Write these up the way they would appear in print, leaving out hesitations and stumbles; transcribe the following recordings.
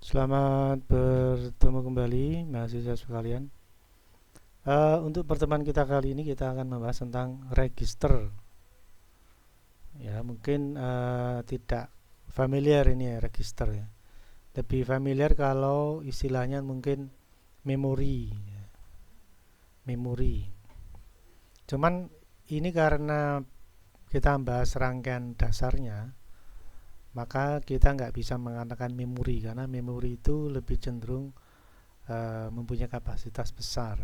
Selamat bertemu kembali mahasiswa sekalian. Untuk pertemuan kita kali ini kita akan membahas tentang register. Ya, mungkin tidak familiar ini ya register ya. Lebih familiar kalau istilahnya mungkin memori, ya, memori. Cuman ini karena kita membahas rangkaian dasarnya, maka kita nggak bisa mengatakan memori karena memori itu lebih cenderung mempunyai kapasitas besar.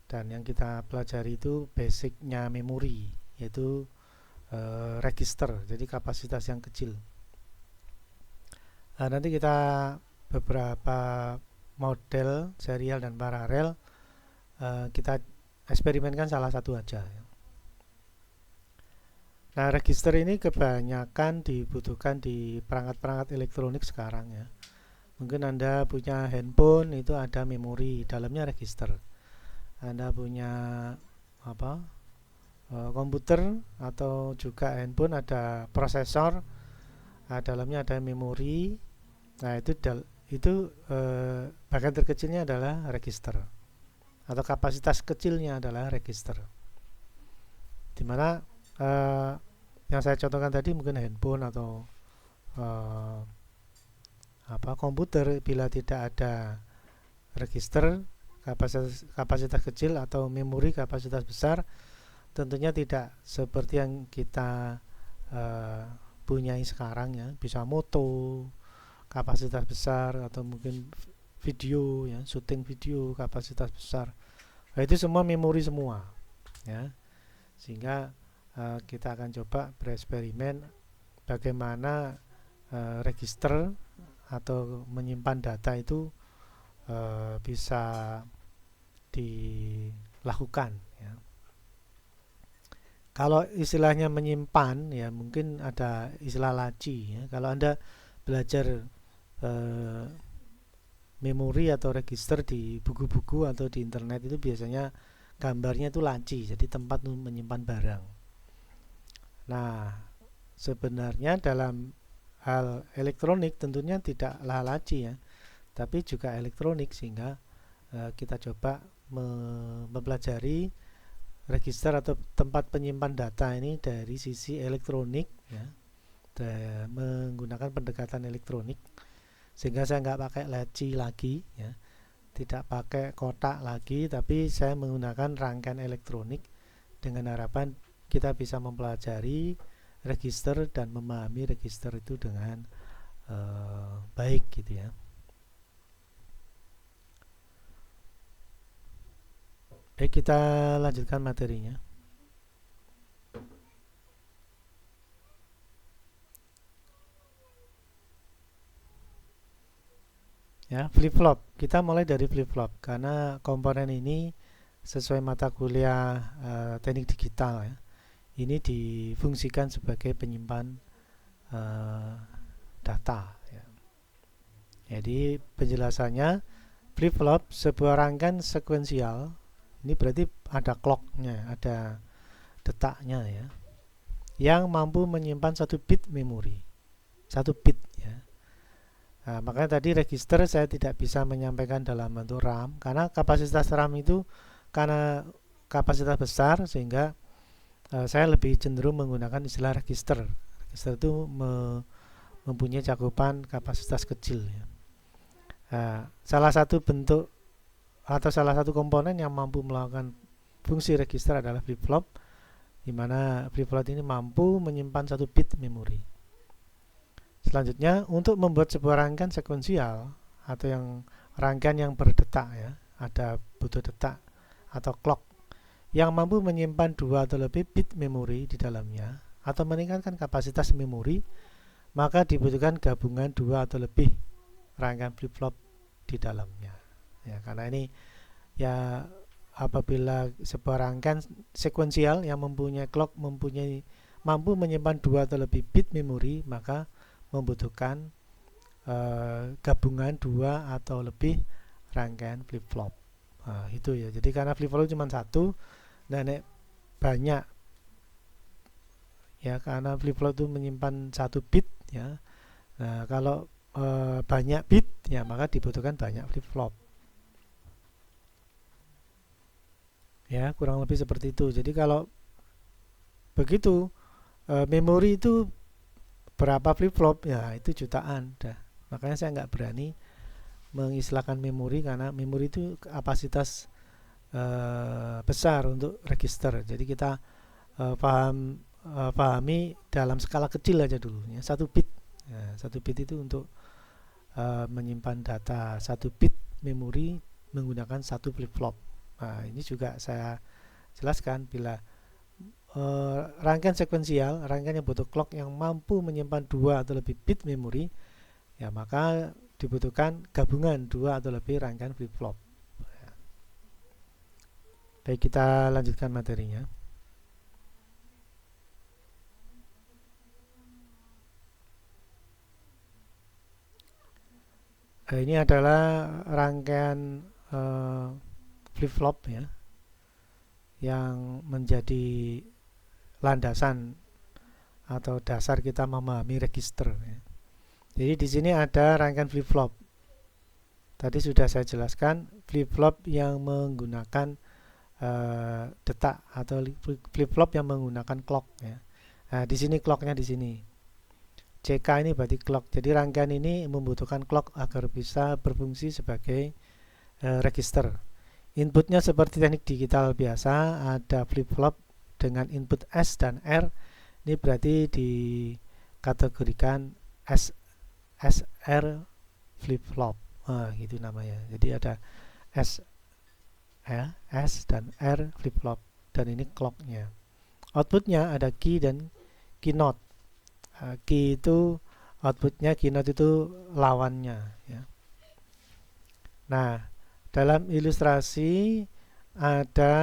Dan yang kita pelajari itu basicnya memori, yaitu register, jadi kapasitas yang kecil. Nanti kita beberapa model serial dan paralel kita eksperimenkan salah satu aja. Nah, register ini kebanyakan dibutuhkan di perangkat-perangkat elektronik sekarang ya. Mungkin Anda punya handphone, itu ada memori, dalamnya register. Anda punya apa? Komputer atau juga handphone ada prosesor, dalamnya ada memori. Nah, itu bagian terkecilnya adalah register atau kapasitas kecilnya adalah register. Dimana yang saya contohkan tadi mungkin handphone atau eh, komputer, bila tidak ada register kapasitas kecil atau memori kapasitas besar, tentunya tidak seperti yang kita punyai sekarang ya, bisa moto kapasitas besar atau mungkin video ya, syuting video kapasitas besar. Nah, itu semua memori semua ya. Sehingga kita akan coba bereksperimen bagaimana register atau menyimpan data itu bisa dilakukan ya. Kalau istilahnya menyimpan ya mungkin ada istilah laci ya. Kalau Anda belajar eh, memori atau register di buku-buku atau di internet itu biasanya gambarnya itu laci, jadi tempat menyimpan barang. Nah, sebenarnya dalam hal elektronik tentunya tidaklah laci ya, tapi juga elektronik, sehingga kita coba mempelajari register atau tempat penyimpan data ini dari sisi elektronik ya, menggunakan pendekatan elektronik, sehingga saya nggak pakai laci lagi ya, tidak pakai kotak lagi, tapi saya menggunakan rangkaian elektronik dengan harapan kita bisa mempelajari register dan memahami register itu dengan baik gitu ya. Baik, kita lanjutkan materinya. Ya, flip-flop. Kita mulai dari flip-flop karena komponen ini sesuai mata kuliah teknik digital ya. Ini difungsikan sebagai penyimpan eh, data ya. Jadi penjelasannya, flip-flop sebuah rangkaian sekuensial. Ini berarti ada clocknya, ada detaknya ya, yang mampu menyimpan satu bit memori, satu bit ya. Nah, makanya tadi register saya tidak bisa menyampaikan dalam bentuk RAM karena kapasitas RAM itu karena kapasitas besar, sehingga saya lebih cenderung menggunakan istilah register. Register itu mempunyai cakupan kapasitas kecil ya. Nah, salah satu bentuk atau salah satu komponen yang mampu melakukan fungsi register adalah flip-flop, di mana flip-flop ini mampu menyimpan satu bit memori. Selanjutnya, untuk membuat sebuah rangkaian sekuensial atau yang rangkaian yang berdetak ya, ada butuh detak atau clock yang mampu menyimpan dua atau lebih bit memori di dalamnya atau meningkatkan kapasitas memori, maka dibutuhkan gabungan dua atau lebih rangkaian flip-flop di dalamnya. Ya, karena ini ya, apabila sebuah rangkaian sekuensial yang mempunyai clock mampu menyimpan dua atau lebih bit memori, maka membutuhkan gabungan dua atau lebih rangkaian flip-flop. Nah, itu ya. Jadi karena flip-flop cuma satu, dan banyak ya, karena flip-flop itu menyimpan satu bit ya. Nah, kalau banyak bit, ya maka dibutuhkan banyak flip-flop. Ya, kurang lebih seperti itu. Jadi kalau begitu, memori itu berapa flip-flop, ya itu jutaan. Dah. Makanya saya nggak berani mengistilahkan memori, karena memori itu kapasitas besar untuk register. Jadi kita pahami dalam skala kecil aja dulu, ya. 1 bit. Ya, 1 bit itu untuk menyimpan data. 1 bit memori menggunakan 1 flip-flop. Nah, ini juga saya jelaskan, bila rangkaian sekuensial, rangkaian yang butuh clock yang mampu menyimpan 2 atau lebih bit memori, ya maka dibutuhkan gabungan 2 atau lebih rangkaian flip-flop. Baik, kita lanjutkan materinya. Ini adalah rangkaian flip-flop, ya, yang menjadi landasan atau dasar kita memahami register, ya. Jadi di sini ada rangkaian flip-flop. Tadi sudah saya jelaskan, flip-flop yang menggunakan detak atau flip-flop yang menggunakan clock, ya. Nah, di sini clocknya di sini. CK ini berarti clock. Jadi rangkaian ini membutuhkan clock agar bisa berfungsi sebagai register. Inputnya seperti teknik digital biasa, ada flip-flop dengan input S dan R. Ini berarti dikategorikan SR flip-flop. Gitu namanya. Jadi ada S dan R flip-flop, dan ini clocknya. Outputnya ada key dan keynote. Key itu outputnya, keynote itu lawannya, ya. Nah, dalam ilustrasi ada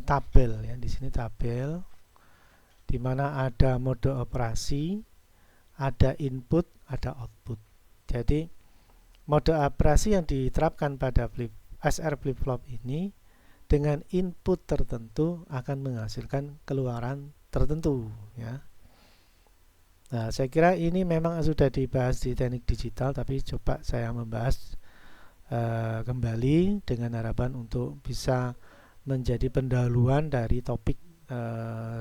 tabel, ya. Di sini tabel di mana ada mode operasi, ada input, ada output. Jadi mode operasi yang diterapkan pada SR flip-flop ini dengan input tertentu akan menghasilkan keluaran tertentu, ya. Nah, saya kira ini memang sudah dibahas di teknik digital, tapi coba saya membahas kembali dengan harapan untuk bisa menjadi pendahuluan dari topik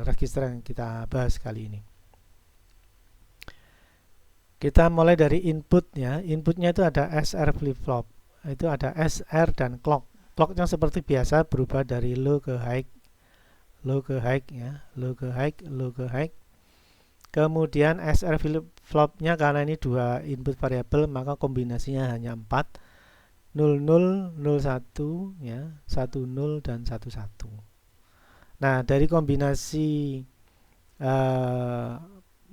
register yang kita bahas kali ini. Kita mulai dari input, ya. Inputnya itu ada SR flip-flop. Itu ada SR dan clock. Clocknya seperti biasa berubah dari low ke high, low ke high, ya, low ke high, low ke high. Kemudian SR flip-flopnya, karena ini 2 input variabel, maka kombinasinya hanya 4, 00, 01, ya, 10 dan 11. Nah, dari kombinasi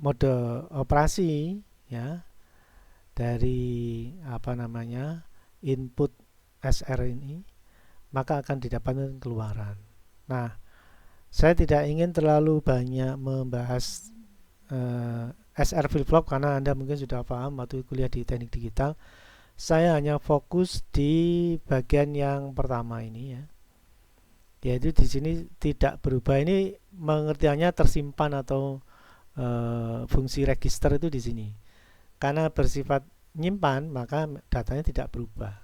mode operasi, ya, dari input SR ini, maka akan didapatkan keluaran. Nah, saya tidak ingin terlalu banyak membahas SR flip-flop karena Anda mungkin sudah paham waktu kuliah di teknik digital. Saya hanya fokus di bagian yang pertama ini, ya. Yaitu di sini tidak berubah. Ini pengertiannya tersimpan atau fungsi register itu di sini. Karena bersifat nyimpan, maka datanya tidak berubah,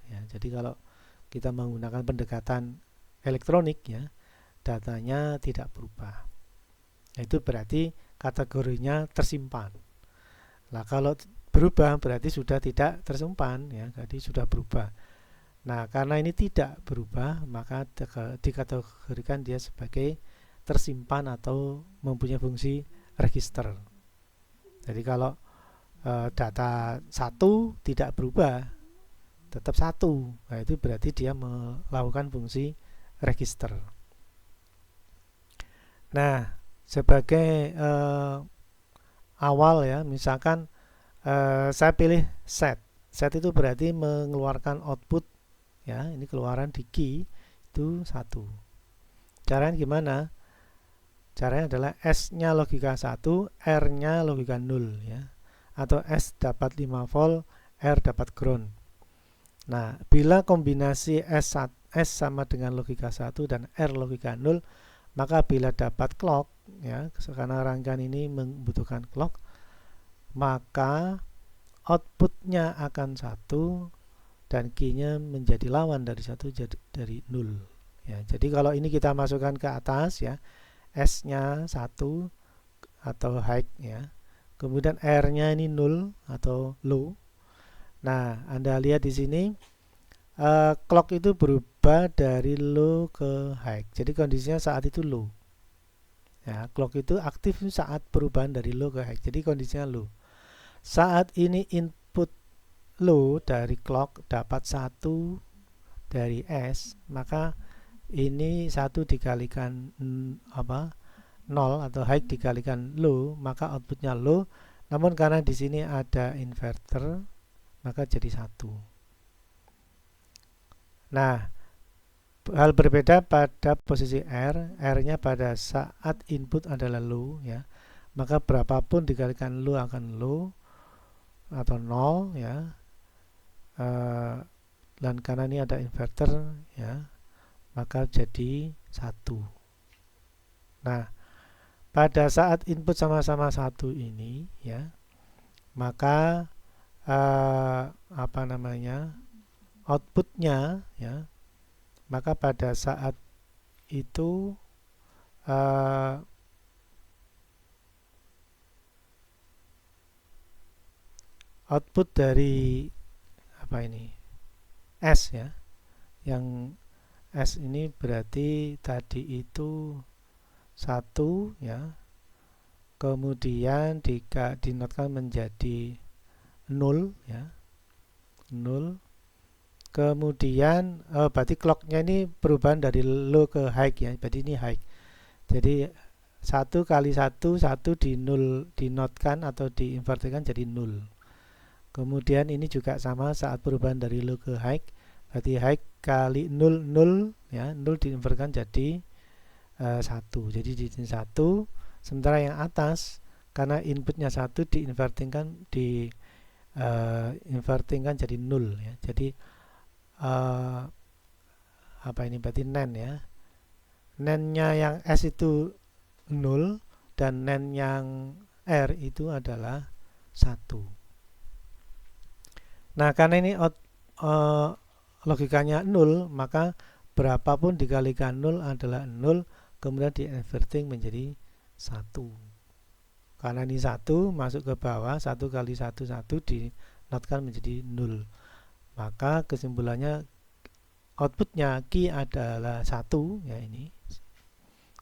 ya. Jadi kalau kita menggunakan pendekatan elektronik, ya, datanya tidak berubah. Itu berarti kategorinya tersimpan. Nah, kalau berubah berarti sudah tidak tersimpan, ya, jadi sudah berubah. Nah, karena ini tidak berubah, maka dikategorikan dia sebagai tersimpan atau mempunyai fungsi register. Jadi kalau data 1 tidak berubah, tetap 1, nah itu berarti dia melakukan fungsi register. Nah, sebagai awal, ya, misalkan saya pilih set. Set itu berarti mengeluarkan output, ya. Ini keluaran di key itu 1. Caranya gimana? Caranya adalah S-nya logika 1, R-nya logika 0, ya. Atau S dapat 5 volt, R dapat ground. Nah, bila kombinasi S sama dengan logika 1 dan R logika 0, maka bila dapat clock, ya, karena rangkaian ini membutuhkan clock, maka outputnya akan 1 dan key-nya menjadi lawan dari 1, jadi dari 0 ya. Jadi kalau ini kita masukkan ke atas ya, S-nya 1 atau high ya, kemudian R-nya ini 0 atau low. Nah, Anda lihat di sini clock itu berubah dari low ke high. Jadi kondisinya saat itu low. Ya, clock itu aktif saat perubahan dari low ke high. Jadi kondisinya low. Saat ini input low dari clock dapat 1 dari S, maka ini 1 dikalikan 0 atau high dikalikan low, maka outputnya low. Namun karena di sini ada inverter, maka jadi 1. Nah, hal berbeda pada posisi R. R-nya pada saat input adalah low ya, maka berapapun dikalikan low akan low atau 0 ya. Dan karena ini ada inverter ya, maka jadi 1. Nah, pada saat input sama-sama 1 ini ya, maka outputnya ya, maka pada saat itu output dari S ya, yang S ini berarti tadi itu 1 ya, kemudian dinotkan menjadi 0 ya, 0. Kemudian berarti clocknya ini perubahan dari low ke high ya, berarti ini high. Jadi 1 kali 1 dinotkan atau diinvertikan jadi 0. Kemudian ini juga sama saat perubahan dari low ke high, berarti high kali 0 ya, 0 diinvertikan jadi 1. Jadi di sini 1, sementara yang atas karena inputnya 1 diinvertingkan jadi 0 ya. Jadi berarti NAND ya. NAND-nya yang S itu 0 dan NAND yang R itu adalah 1. Nah, karena ini logikanya 0, maka berapapun dikalikan 0 adalah 0, kemudian di-inverting menjadi 1. Karena ini 1 masuk ke bawah, 1 kali 1 dinotkan menjadi 0. Maka kesimpulannya outputnya key adalah 1 ya ini.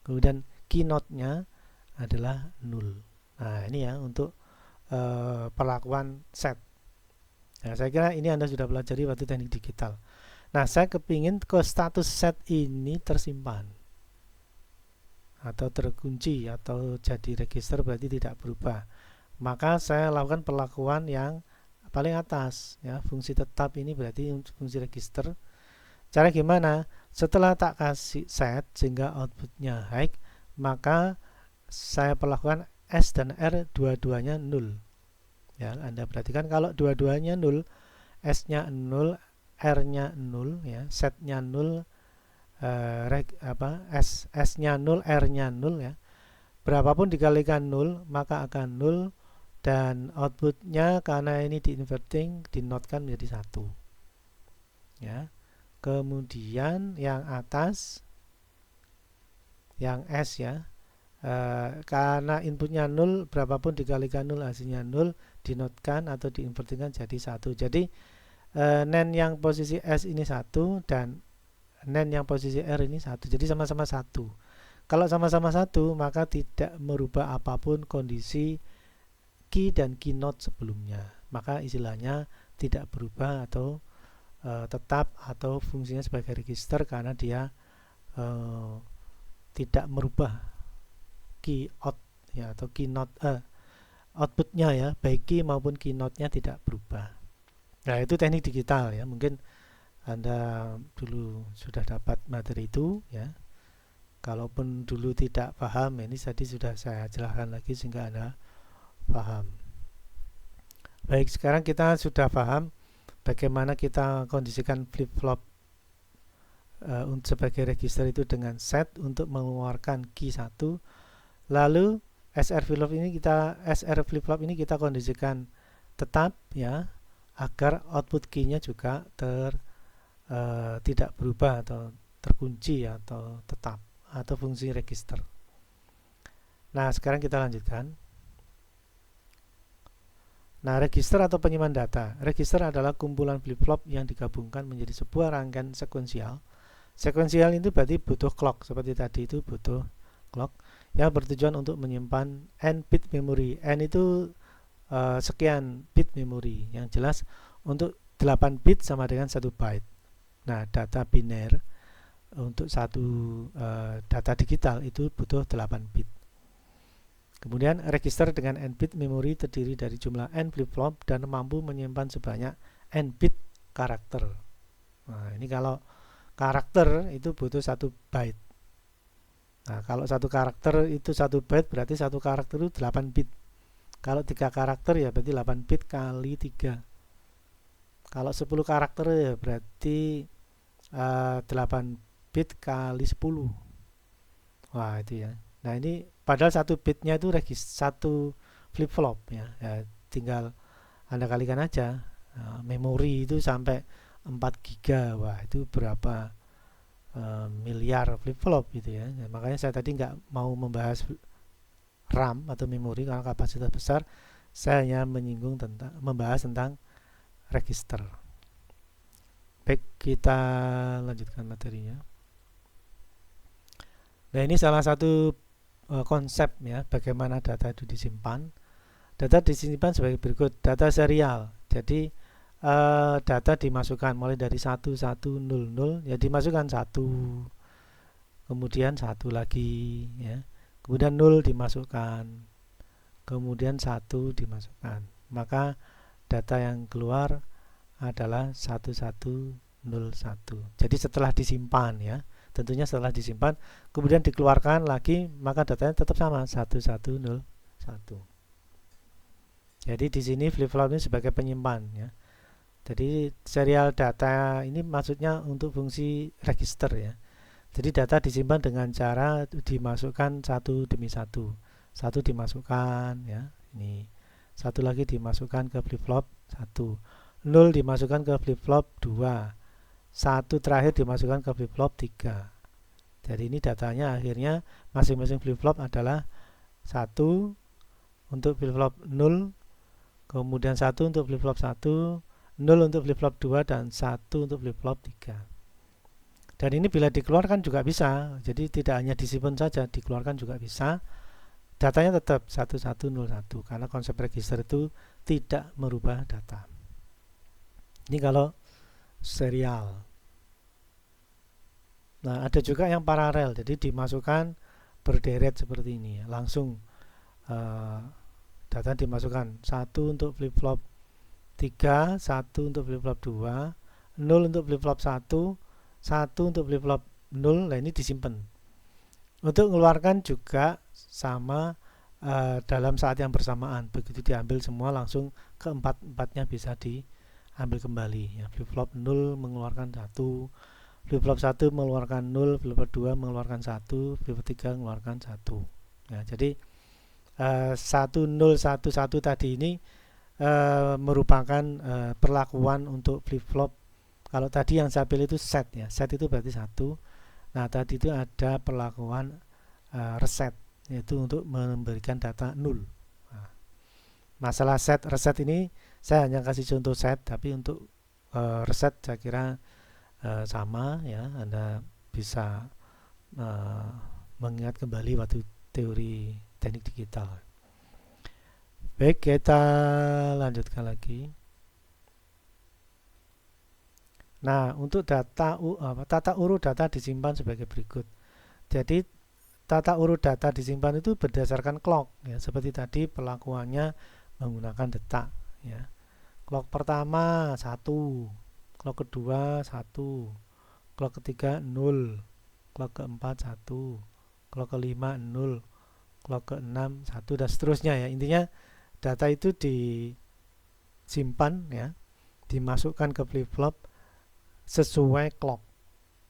Kemudian key node-nya adalah 0. Nah, ini ya untuk perlakuan set. Nah, saya kira ini Anda sudah pelajari waktu teknik digital. Nah, saya kepingin ke status set ini tersimpan atau terkunci atau jadi register, berarti tidak berubah. Maka saya lakukan perlakuan yang paling atas ya, fungsi tetap ini berarti fungsi register. Cara gimana? Setelah tak kasih set sehingga outputnya high, maka saya perlakukan S dan R dua-duanya 0 ya. Anda perhatikan kalau dua-duanya 0, S-nya 0, R-nya 0 ya, setnya 0, S-nya 0, R-nya 0 ya. Berapapun dikalikan 0 maka akan 0, dan outputnya karena ini di-inverting dinotkan menjadi 1 ya. Kemudian yang atas yang S ya, karena inputnya 0, berapapun dikalikan 0 hasilnya 0, dinotkan atau diinvertingkan jadi 1. Jadi NAND yang posisi S ini 1 dan NAND yang posisi R ini 1. Jadi sama-sama 1. Kalau sama-sama 1 maka tidak merubah apapun kondisi key dan key node sebelumnya. Maka istilahnya tidak berubah atau tetap atau fungsinya sebagai register karena dia tidak merubah key out ya, atau key node outputnya ya, baik key maupun key node-nya tidak berubah. Nah, itu teknik digital ya. Mungkin Anda dulu sudah dapat materi itu ya. Kalaupun dulu tidak paham, ini tadi sudah saya jelaskan lagi sehingga Anda paham. Baik, sekarang kita sudah paham bagaimana kita kondisikan flip-flop sebagai register itu dengan set untuk mengeluarkan key 1. Lalu SR flip-flop ini kita kondisikan tetap ya, agar output key-nya juga tidak berubah atau terkunci atau tetap, atau fungsi register. Nah, sekarang kita lanjutkan. Nah, register atau penyimpan data. Register adalah kumpulan flip-flop yang digabungkan menjadi sebuah rangkaian sekuensial. Sekuensial itu berarti butuh clock, seperti tadi itu butuh clock, yang bertujuan untuk menyimpan n bit memori. N itu sekian bit memori. Yang jelas untuk 8 bit sama dengan 1 byte. Nah, data biner untuk satu data digital itu butuh 8 bit. Kemudian register dengan n bit memori terdiri dari jumlah n flip-flop dan mampu menyimpan sebanyak n bit karakter. Nah, ini kalau karakter itu butuh 1 byte. Nah, kalau satu karakter itu 1 byte berarti satu karakter itu 8 bit. Kalau 3 karakter ya berarti 8 bit kali 3. Kalau 10 karakter ya berarti 8 bit kali 10. Wah, itu ya. Nah, ini padahal 1 bitnya itu satu flip-flop ya. Tinggal Anda kalikan aja. Memori itu sampai 4 giga. Wah, itu berapa miliar flip-flop gitu ya. Makanya saya tadi nggak mau membahas RAM atau memori karena kapasitas besar. Saya hanya membahas tentang register. Baik, kita lanjutkan materinya. Nah, ini salah satu konsep ya, bagaimana data itu disimpan. Data disimpan sebagai berikut. Data serial. Jadi data dimasukkan mulai dari 1100 ya, dimasukkan 1, kemudian 1 lagi ya. Kemudian 0 dimasukkan. Kemudian 1 dimasukkan. Maka data yang keluar adalah 1101. Jadi setelah disimpan ya, tentunya setelah disimpan kemudian dikeluarkan lagi, maka datanya tetap sama 1101. Jadi di sini flip-flop ini sebagai penyimpan ya. Jadi serial data ini maksudnya untuk fungsi register ya. Jadi data disimpan dengan cara dimasukkan satu demi satu. Satu dimasukkan ya, ini. Satu lagi dimasukkan ke flip-flop 1. 0 dimasukkan ke flip-flop 2. 1 terakhir dimasukkan ke flip-flop 3. Jadi ini datanya akhirnya masing-masing flip-flop adalah 1 untuk flip-flop 0, kemudian 1 untuk flip-flop 1, 0 untuk flip-flop 2, dan 1 untuk flip-flop 3. Dan ini bila dikeluarkan juga bisa. Jadi tidak hanya disimpan saja, dikeluarkan juga bisa. Datanya tetap 1101 karena konsep register itu tidak merubah data. Ini kalau serial. Nah, ada juga yang paralel. Jadi dimasukkan berderet seperti ini. Langsung data dimasukkan 1 untuk flip-flop 3, 1 untuk flip-flop 2, 0 untuk flip-flop 1, 1 untuk flip-flop 0. Nah, ini disimpan. Untuk mengeluarkan juga sama dalam saat yang bersamaan. Begitu diambil semua langsung keempat-empatnya bisa diambil kembali ya. Flip-flop 0 mengeluarkan 1, flip-flop 1 mengeluarkan 0, flip-flop 2 mengeluarkan 1, flip-flop 3 mengeluarkan 1 ya. Jadi 1011 tadi ini merupakan perlakuan untuk flip-flop. Kalau tadi yang saya pilih itu set ya, set itu berarti 1. Nah, tadi itu ada perlakuan reset, yaitu untuk memberikan data 0. Nah, masalah set reset ini saya hanya kasih contoh set, tapi untuk reset saya kira sama ya. Anda bisa mengingat kembali waktu teori teknik digital. Baik, kita lanjutkan lagi. Nah, untuk tata urut data disimpan sebagai berikut. Jadi tata urut data disimpan itu berdasarkan clock ya, seperti tadi perlakuannya menggunakan detak ya. Clock pertama 1, clock kedua 1, clock ketiga 0, clock keempat 1, clock kelima 0, clock keenam 1, dan seterusnya ya. Intinya data itu disimpan ya, dimasukkan ke flip-flop sesuai clock,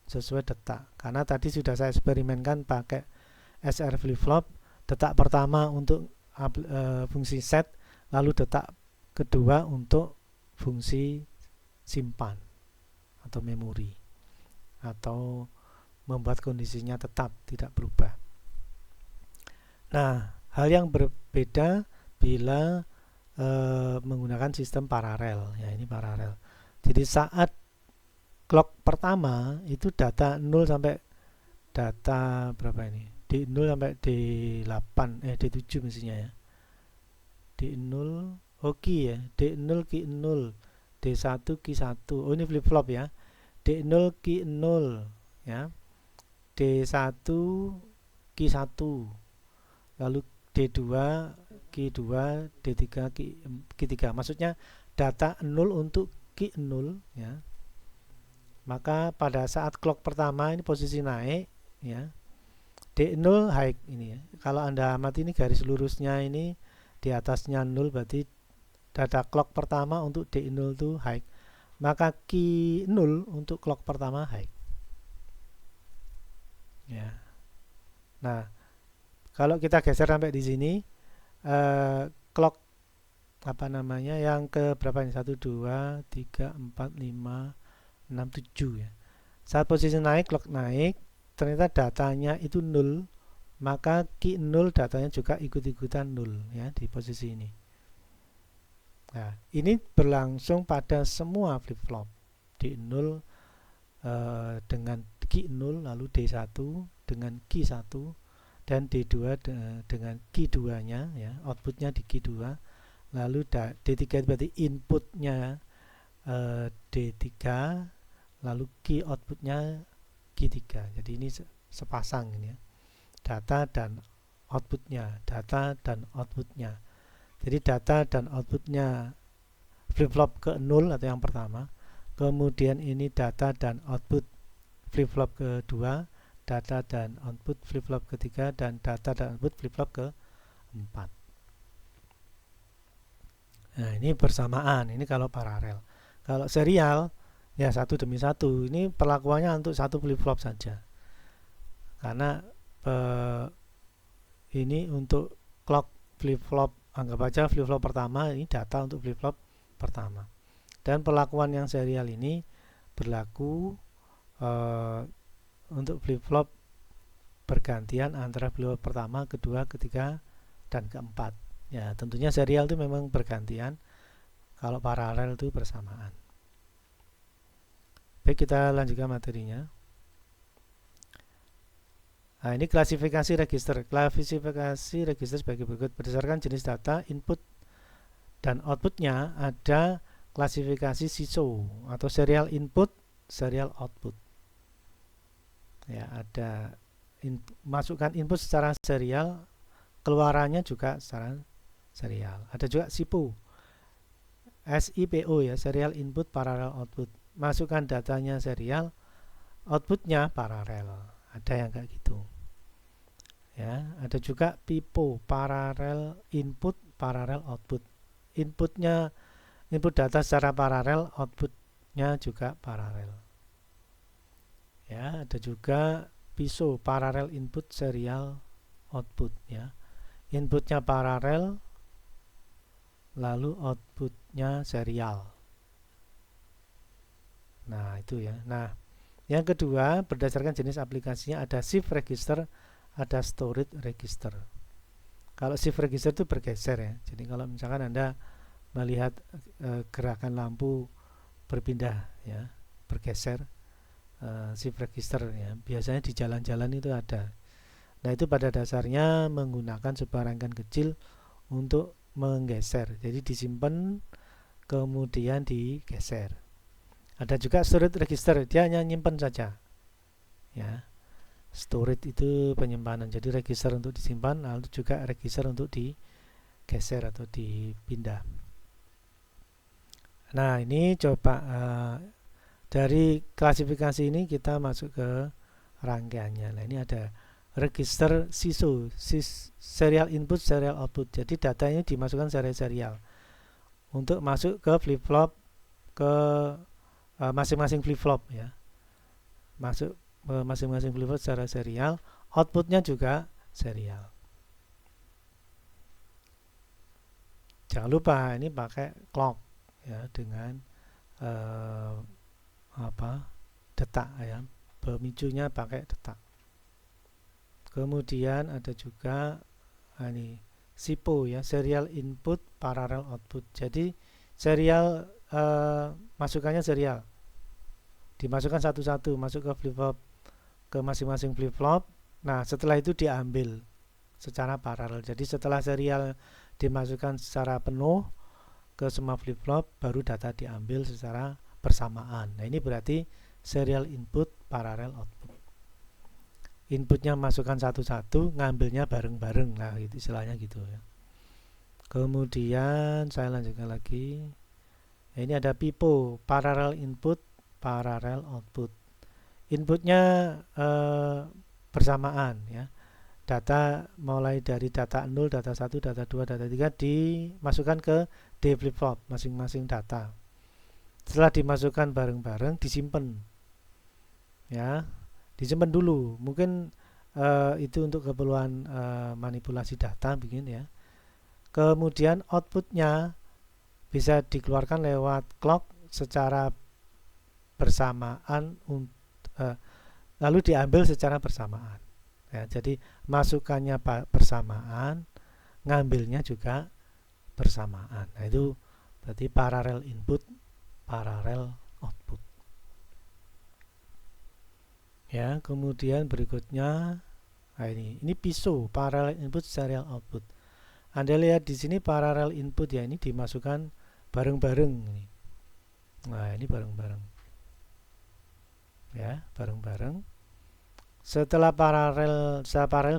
sesuai detak. Karena tadi sudah saya eksperimenkan pakai SR flip-flop. Detak pertama untuk fungsi set, lalu detak kedua untuk fungsi simpan atau memori, atau membuat kondisinya tetap tidak berubah. Nah, hal yang berbeda bila menggunakan sistem paralel. Ya, ini paralel. Jadi saat clock pertama itu data 0 sampai data berapa ini? D0 sampai D8, D7 mestinya ya. D0, oh Q ya. D0 Q0, D1 Q1. Oh, ini flip flop ya. D0 Q0 ya. D1 Q1. Lalu D2 Q2, D3 Q3. Maksudnya data 0 untuk Q0 ya. Maka pada saat clock pertama ini posisi naik ya. D0 high ini ya. Kalau Anda amati ini garis lurusnya ini di atasnya 0, berarti data clock pertama untuk D0 itu high. Maka Q0 untuk clock pertama high. Ya. Nah, kalau kita geser sampai di sini, clock apa namanya yang ke berapa ini? 1, 2, 3, 4, 5, 6, 7 ya. Saat posisi naik, clock naik, ternyata datanya itu 0, maka Q0 datanya juga ikut-ikutan 0 ya di posisi ini. Nah, ini berlangsung pada semua flip-flop. D0 dengan Q0, lalu D1 dengan Q1, dan D2 dengan Q2-nya ya, outputnya di Q2. Lalu D3 berarti inputnya D3, lalu key outputnya Q3. Jadi ini sepasang ini ya. Data dan outputnya, data dan outputnya. Jadi data dan outputnya flip-flop ke 0 atau yang pertama. Kemudian ini data dan output flip-flop kedua, data dan output flip-flop ketiga, dan data dan output flip-flop keempat. Nah, ini bersamaan, ini kalau paralel. Kalau serial, ya satu demi satu. Ini perlakuannya untuk satu flip-flop saja. Karena ini untuk clock flip-flop, anggap aja flip-flop pertama, ini data untuk flip-flop pertama. Dan perlakuan yang serial ini berlaku untuk flip-flop bergantian antara flip-flop pertama, kedua, ketiga, dan keempat. Ya, tentunya serial itu memang bergantian. Kalau paralel itu bersamaan. Baik, kita lanjutkan materinya. Nah, ini klasifikasi register. Klasifikasi register sebagai berikut. Berdasarkan jenis data, input dan outputnya ada klasifikasi SISO atau serial input, serial output. Ya, ada masukkan input secara serial, keluarannya juga secara serial. Ada juga SIPO, SIPO ya, serial input parallel output. Masukkan datanya serial, outputnya paralel. Ada yang kayak gitu. Ya, ada juga PIPO, parallel input, parallel output. Inputnya input data secara paralel, outputnya juga paralel. Ya, ada juga PISO, parallel input, serial output ya. Inputnya paralel, lalu outputnya serial. Nah, itu ya. Nah, yang kedua, berdasarkan jenis aplikasinya ada shift register, ada storage register. Kalau shift register itu bergeser ya. Jadi kalau misalkan Anda melihat gerakan lampu berpindah ya, bergeser, shift register ya. Biasanya di jalan-jalan itu ada. Nah, itu pada dasarnya menggunakan sebuah rangkaian kecil untuk menggeser. Jadi disimpan kemudian digeser. Ada juga storage register, dia hanya nyimpan saja. Ya. Storage itu penyimpanan. Jadi register untuk disimpan, lalu juga register untuk digeser atau dipindah. Nah, ini coba dari klasifikasi ini kita masuk ke rangkaiannya. Nah, ini ada register SISO, serial input, serial output. Jadi data ini dimasukkan secara serial untuk masuk ke flip-flop, ke masing-masing flip-flop ya. Masuk masing-masing flip-flop secara serial, outputnya juga serial. Jangan lupa ini pakai clock ya, dengan eh, detak ya, pemicunya pakai detak. Kemudian ada juga ini SIPO ya, serial input parallel output. Jadi serial masukannya serial, dimasukkan satu-satu masuk ke flip flop, ke masing-masing flip flop. Nah setelah itu diambil secara paralel. Jadi setelah serial dimasukkan secara penuh ke semua flip flop, baru data diambil secara bersamaan. Nah ini berarti serial input parallel output. Inputnya masukkan satu-satu, ngambilnya bareng-bareng. Nah itu istilahnya gitu ya. Kemudian saya lanjutkan lagi. Ini ada PIPO, parallel input parallel output. Inputnya bersamaan ya. Data mulai dari data 0, data 1, data 2, data 3 dimasukkan ke D flip flop masing-masing data. Setelah dimasukkan bareng-bareng disimpan. Ya, disimpan dulu. Mungkin itu untuk keperluan manipulasi data begini ya. Kemudian outputnya bisa dikeluarkan lewat clock secara bersamaan, lalu diambil secara bersamaan ya, jadi masukannya bersamaan, ngambilnya juga bersamaan. Nah itu berarti parallel input parallel output ya. Kemudian berikutnya ini PISO, parallel input serial output. Anda lihat di sini parallel input ya, ini dimasukkan bareng-bareng ini. Nah ini bareng-bareng ya, bareng-bareng. Setelah paralel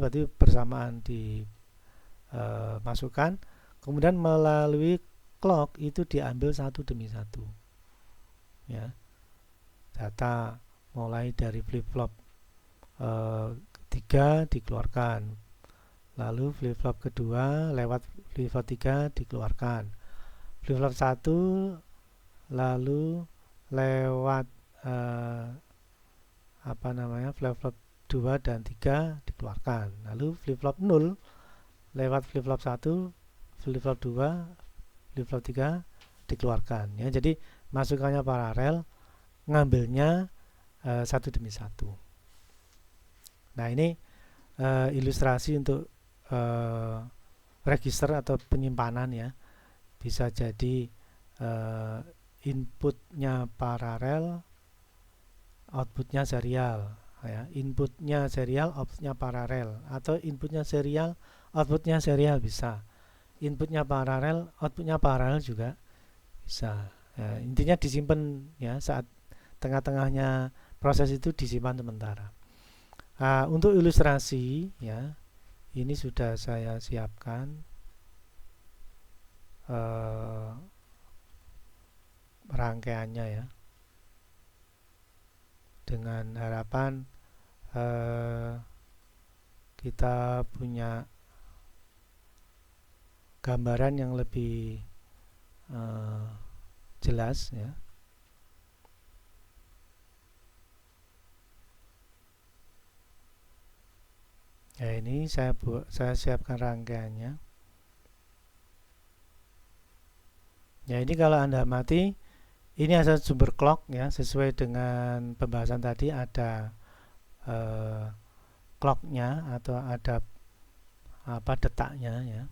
berarti bersamaan dimasukkan, kemudian melalui clock itu diambil satu demi satu ya. Data mulai dari flip flop 3 dikeluarkan, lalu flip flop kedua lewat flip flop 3 dikeluarkan, flip flop 1 lalu lewat flip flop 2 dan 3 dikeluarkan, lalu flip flop 0 lewat flip flop 1, flip flop 2, flip flop 3 dikeluarkan ya. Jadi masukannya paralel, ngambilnya satu demi satu. Nah ini ilustrasi untuk register atau penyimpanan ya. Bisa jadi inputnya paralel, outputnya serial ya. Inputnya serial, outputnya paralel, atau inputnya serial, outputnya serial bisa. Inputnya paralel, outputnya paralel juga bisa ya, intinya disimpan ya, saat tengah-tengahnya proses itu disimpan sementara. Untuk ilustrasi ya, ini sudah saya siapkan rangkaiannya ya, dengan harapan kita punya gambaran yang lebih jelas ya. Ya ini saya siapkan rangkaiannya. Ya ini kalau Anda amati, ini ada sumber clock ya, sesuai dengan pembahasan tadi ada clocknya atau ada detaknya ya.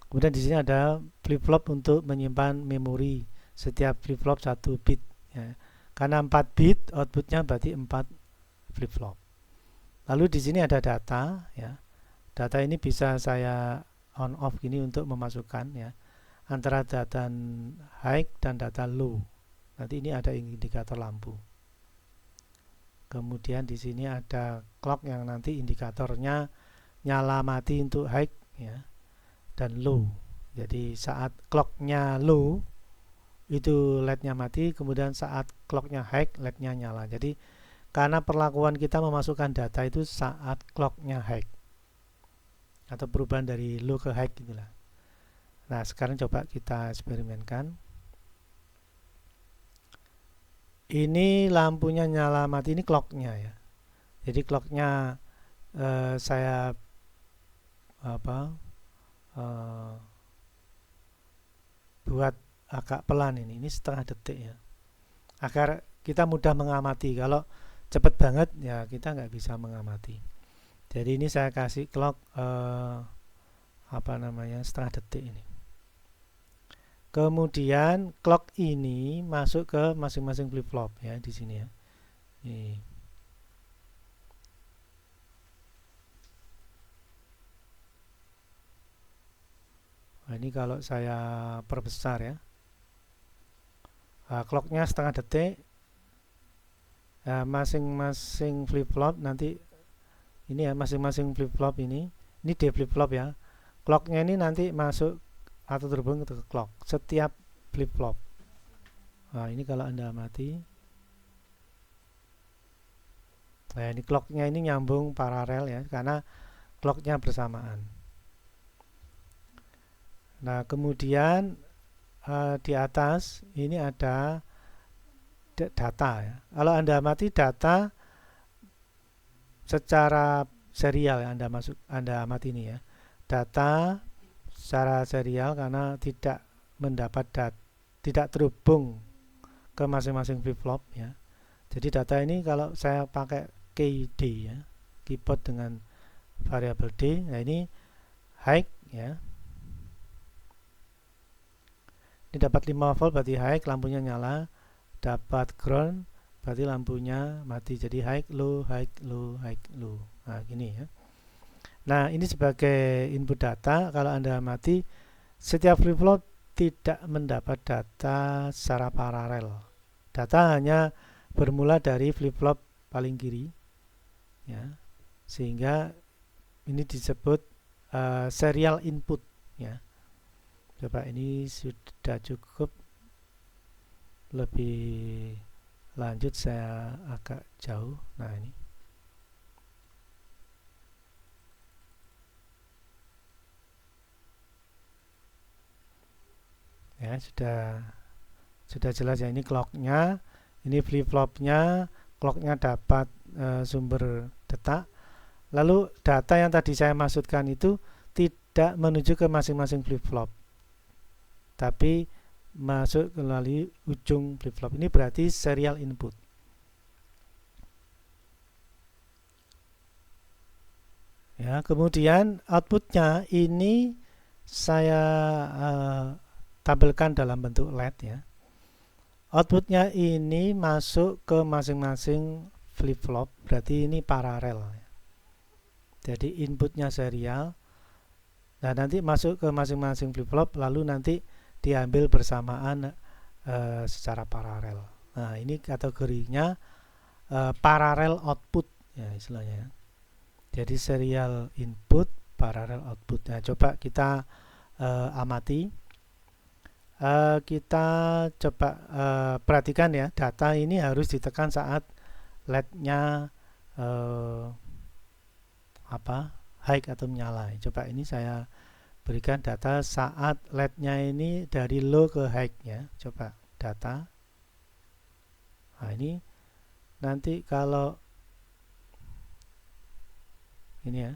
Kemudian di sini ada flip flop untuk menyimpan memori, setiap flip flop 1 bit ya. Karena 4 bit outputnya berarti 4 flip flop. Lalu di sini ada data ya. Data ini bisa saya on off gini untuk memasukkan ya, antara data high dan data low. Nanti ini ada indikator lampu. Kemudian di sini ada clock yang nanti indikatornya nyala mati untuk high ya, dan low. Jadi saat clocknya low itu LED-nya mati, kemudian saat clocknya high LED-nya nyala. Jadi karena perlakuan kita memasukkan data itu saat clocknya high atau perubahan dari low ke high gitulah. Nah sekarang coba kita eksperimenkan. Ini lampunya nyala mati, ini clocknya ya. Jadi clocknya saya buat agak pelan ini setengah detik ya, agar kita mudah mengamati. Kalau cepat banget ya kita nggak bisa mengamati. Jadi ini saya kasih clock setengah detik ini. Kemudian clock ini masuk ke masing-masing flip flop ya di sini ya. Ini. Nah, ini kalau saya perbesar ya. Nah, clocknya setengah detik. Nah, masing-masing flip flop nanti ini ya, masing-masing flip flop ini D flip flop ya. Clocknya ini nanti masuk atau terhubung ke clock setiap flip flop. Nah, ini kalau Anda amati. Nah, ini clocknya ini nyambung paralel ya, karena clocknya bersamaan. Nah, kemudian di atas ini ada data ya. Kalau Anda amati data secara serial ya, Anda amati ini ya. Data secara serial karena tidak tidak terhubung ke masing-masing flip flop ya. Jadi data ini kalau saya pakai KD ya, keyboard dengan variabel D. Nah, ini high ya. Ini dapat 5 volt berarti high, lampunya nyala. Dapat ground berarti lampunya mati. Jadi high, low, high, low, high, low. Nah, gini ya. Nah, ini sebagai input data. Kalau Anda amati, setiap flip flop tidak mendapat data secara paralel. Data hanya bermula dari flip flop paling kiri ya, sehingga ini disebut serial input ya. Coba ini sudah cukup, lebih lanjut saya agak jauh. Nah, ini ya, sudah jelas ya. Ini clocknya, ini flip flopnya, clocknya dapat sumber detak. Lalu data yang tadi saya maksudkan itu tidak menuju ke masing-masing flip flop, tapi masuk melalui ujung flip flop. Ini berarti serial input. Ya, kemudian outputnya ini saya tampilkan dalam bentuk LED ya. Outputnya ini masuk ke masing-masing flip flop, berarti ini paralel. Jadi inputnya serial. Nah, nanti masuk ke masing-masing flip flop, lalu nanti diambil bersamaan secara paralel. Nah, ini kategorinya paralel output ya istilahnya. Jadi serial input, paralel output. Nah, coba kita amati. Kita coba perhatikan ya, data ini harus ditekan saat LED-nya high atau menyala. Coba ini saya berikan data saat LED-nya ini dari low ke high ya. Coba data. Nah, ini nanti kalau ini ya.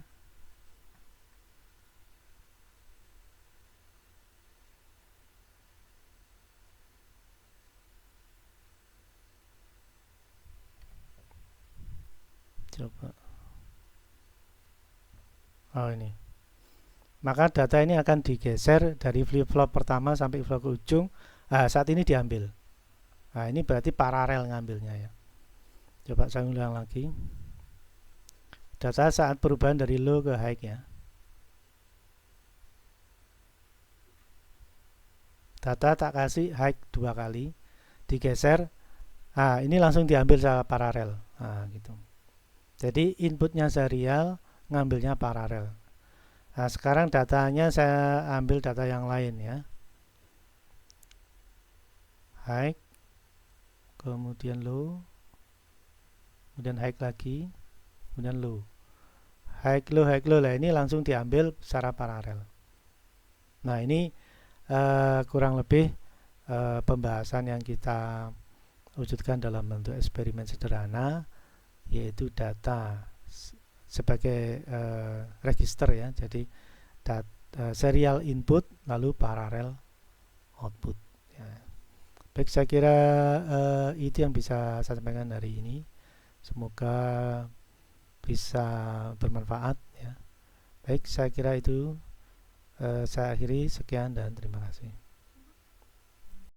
Coba. Oh, ini. Maka data ini akan digeser dari flip flop pertama sampai flip flop ke ujung. Nah, saat ini diambil. Nah, ini berarti paralel ngambilnya ya. Coba saya ulang lagi. Data saat perubahan dari low ke high ya. Data tak kasih high 2 kali, digeser. Nah, ini langsung diambil secara paralel. Nah, gitu. Jadi inputnya serial, ngambilnya paralel. Nah, sekarang datanya saya ambil data yang lain ya. High, kemudian low, kemudian high lagi, kemudian low. High low, high low. Nah, ini langsung diambil secara paralel. Nah, ini kurang lebih pembahasan yang kita wujudkan dalam bentuk eksperimen sederhana, yaitu data sebagai register ya. Jadi serial input lalu paralel output. Baik, saya kira itu yang bisa saya sampaikan hari ini. Semoga bisa bermanfaat ya. Baik, saya kira itu saya akhiri. Sekian dan terima kasih.